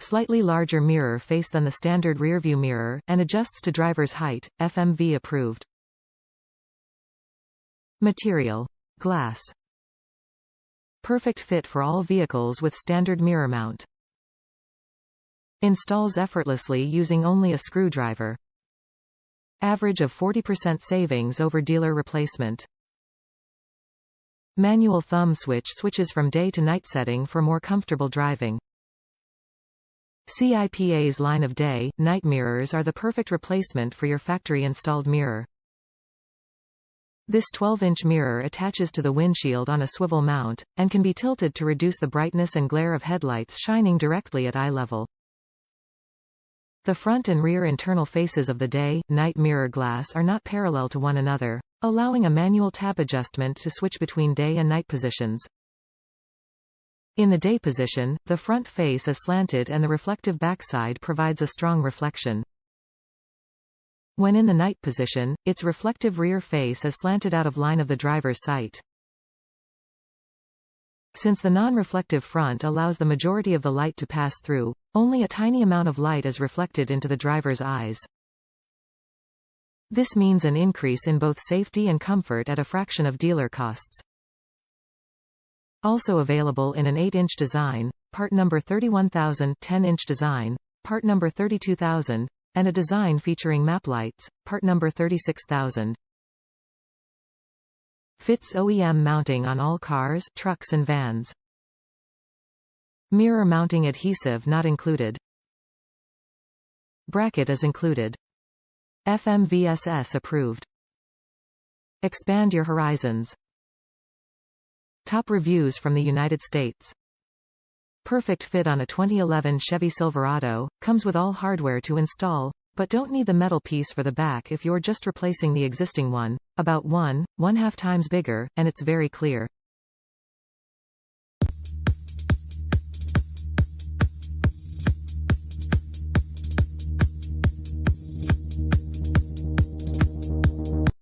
Slightly larger mirror face than the standard rearview mirror, and adjusts to driver's height, FMV approved. Material. Glass. Perfect fit for all vehicles with standard mirror mount. Installs effortlessly using only a screwdriver. Average of 40% savings over dealer replacement. Manual thumb switch switches from day to night setting for more comfortable driving. CIPA's line of day, night mirrors are the perfect replacement for your factory-installed mirror. This 12-inch mirror attaches to the windshield on a swivel mount, and can be tilted to reduce the brightness and glare of headlights shining directly at eye level. The front and rear internal faces of the day, night mirror glass are not parallel to one another, allowing a manual tab adjustment to switch between day and night positions. In the day position, the front face is slanted and the reflective backside provides a strong reflection. When in the night position, its reflective rear face is slanted out of line of the driver's sight. Since the non-reflective front allows the majority of the light to pass through, only a tiny amount of light is reflected into the driver's eyes. This means an increase in both safety and comfort at a fraction of dealer costs. Also available in an 8-inch design, part number 31000, 10-inch design, part number 32000, and a design featuring map lights, part number 36000. Fits OEM mounting on all cars, trucks and vans. Mirror mounting adhesive not included. Bracket is included. FMVSS approved. Expand your horizons. Top reviews from the United States. Perfect fit on a 2011 Chevy Silverado, comes with all hardware to install, but don't need the metal piece for the back if you're just replacing the existing one, about 1.5 times bigger, and it's very clear.